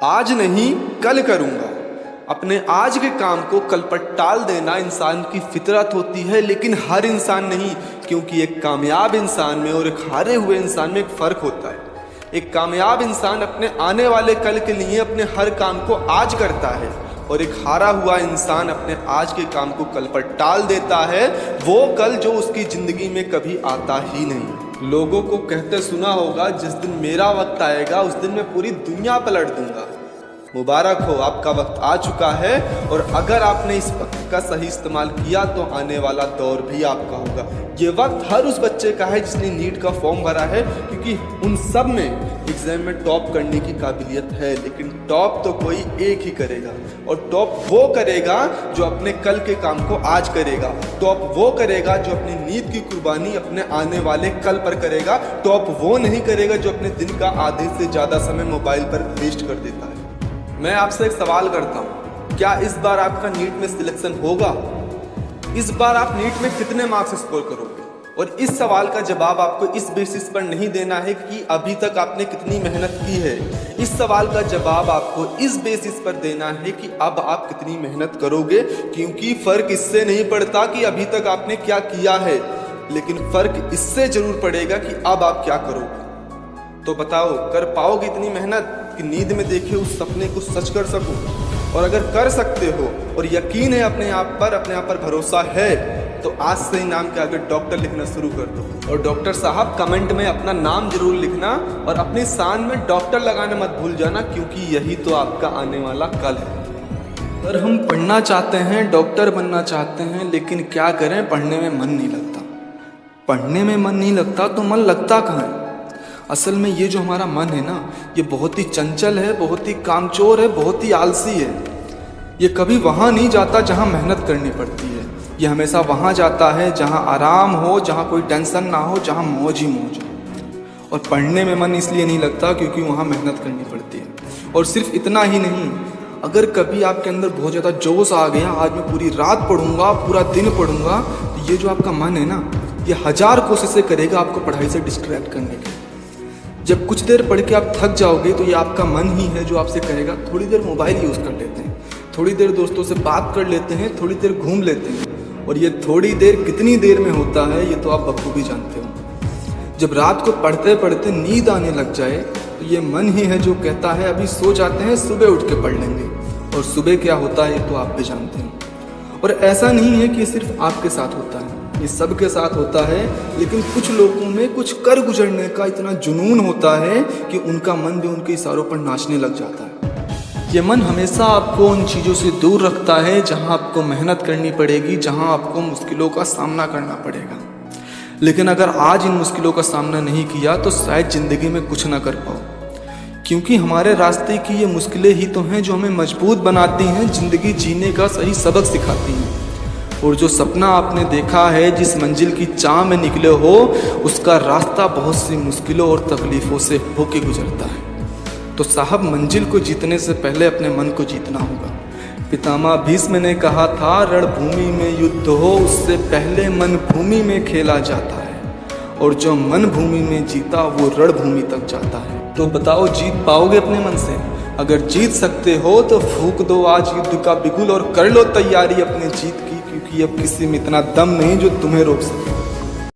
आज नहीं कल करूँगा। अपने आज के काम को कल पर टाल देना इंसान की फितरत होती है, लेकिन हर इंसान नहीं, क्योंकि एक कामयाब इंसान में और एक हारे हुए इंसान में एक फ़र्क होता है। एक कामयाब इंसान अपने आने वाले कल के लिए अपने हर काम को आज करता है, और एक हारा हुआ इंसान अपने आज के काम को कल पर टाल देता है, वो कल जो उसकी ज़िंदगी में कभी आता ही नहीं। लोगों को कहते सुना होगा, जिस दिन मेरा वक्त आएगा उस दिन मैं पूरी दुनिया पलट दूंगा। मुबारक हो, आपका वक्त आ चुका है, और अगर आपने इस वक्त का सही इस्तेमाल किया तो आने वाला दौर भी आपका होगा। ये वक्त हर उस बच्चे का है जिसने नीट का फॉर्म भरा है, क्योंकि उन सब में एग्जाम में टॉप करने की काबिलियत है, लेकिन टॉप तो कोई एक ही करेगा, और टॉप वो करेगा जो अपने कल के काम को आज करेगा। टॉप वो करेगा जो अपनी नींद की कुर्बानी अपने आने वाले कल पर करेगा। टॉप वो नहीं करेगा जो अपने दिन का आधे से ज़्यादा समय मोबाइल पर वेस्ट कर देता है। मैं आपसे एक सवाल करता हूँ, क्या इस बार आपका नीट में सिलेक्शन होगा? इस बार आप नीट में कितने मार्क्स स्कोर करोगे? और इस सवाल का जवाब आपको इस बेसिस पर नहीं देना है कि अभी तक आपने कितनी मेहनत की है। इस सवाल का जवाब आपको इस बेसिस पर देना है कि अब आप कितनी मेहनत करोगे, क्योंकि फ़र्क इससे नहीं पड़ता कि अभी तक आपने क्या किया है, लेकिन फ़र्क इससे ज़रूर पड़ेगा कि अब आप क्या करोगे। तो बताओ, कर पाओगे इतनी मेहनत कि नींद में देखे उस सपने को सच कर सको? और अगर कर सकते हो और यकीन है अपने आप पर भरोसा है, तो आज से ही नाम के आगे डॉक्टर लिखना शुरू कर दो। और डॉक्टर साहब कमेंट में अपना नाम जरूर लिखना, और अपनी शान में डॉक्टर लगाना मत भूल जाना, क्योंकि यही तो आपका आने वाला कल है। अगर हम पढ़ना चाहते हैं, डॉक्टर बनना चाहते हैं, लेकिन क्या करें, पढ़ने में मन नहीं लगता। पढ़ने में मन नहीं लगता तो मन लगता कहाँ है? असल में ये जो हमारा मन है ना, ये बहुत ही चंचल है, बहुत ही कामचोर है, बहुत ही आलसी है। ये कभी वहाँ नहीं जाता जहाँ मेहनत करनी पड़ती है। ये हमेशा वहाँ जाता है जहाँ आराम हो, जहाँ कोई टेंशन ना हो, जहाँ मौज ही मौज हो। और पढ़ने में मन इसलिए नहीं लगता क्योंकि वहाँ मेहनत करनी पड़ती है। और सिर्फ इतना ही नहीं, अगर कभी आपके अंदर बहुत ज़्यादा जोश आ गया, आज मैं पूरी रात पढ़ूंगा, पूरा दिन पढ़ूंगा, तो ये जो आपका मन है ना, ये 1000 कोशिशें करेगा आपको पढ़ाई से डिस्ट्रैक्ट करने की। जब कुछ देर पढ़ के आप थक जाओगे तो ये आपका मन ही है जो आपसे कहेगा थोड़ी देर मोबाइल यूज़ कर लेते हैं, थोड़ी देर दोस्तों से बात कर लेते हैं, थोड़ी देर घूम लेते हैं। और ये थोड़ी देर कितनी देर में होता है ये तो आप बखूबी जानते हो। जब रात को पढ़ते पढ़ते नींद आने लग जाए तो ये मन ही है जो कहता है अभी सो जाते हैं, सुबह उठ के पढ़ लेंगे। और सुबह क्या होता है ये तो आप भी जानते हैं। और ऐसा नहीं है कि सिर्फ आपके साथ होता है, ये सबके साथ होता है। लेकिन कुछ लोगों में कुछ कर गुजरने का इतना जुनून होता है कि उनका मन भी उनके इशारों पर नाचने लग जाता है। ये मन हमेशा आपको उन चीज़ों से दूर रखता है जहां आपको मेहनत करनी पड़ेगी, जहां आपको मुश्किलों का सामना करना पड़ेगा। लेकिन अगर आज इन मुश्किलों का सामना नहीं किया तो शायद ज़िंदगी में कुछ ना कर पाओ, क्योंकि हमारे रास्ते की ये मुश्किलें ही तो हैं जो हमें मजबूत बनाती हैं, ज़िंदगी जीने का सही सबक सिखाती हैं। और जो सपना आपने देखा है, जिस मंजिल की चाह में निकले हो, उसका रास्ता बहुत सी मुश्किलों और तकलीफ़ों से होके गुजरता है। तो साहब, मंजिल को जीतने से पहले अपने मन को जीतना होगा। पितामह भीष्म ने कहा था, रणभूमि में युद्ध हो उससे पहले मन भूमि में खेला जाता है, और जो मन भूमि में जीता वो रणभूमि तक जाता है। तो बताओ, जीत पाओगे अपने मन से? अगर जीत सकते हो तो फूंक दो आज युद्ध का बिगुल और कर लो तैयारी अपने जीत की, क्योंकि अब किसी में इतना दम नहीं जो तुम्हें रोक सके।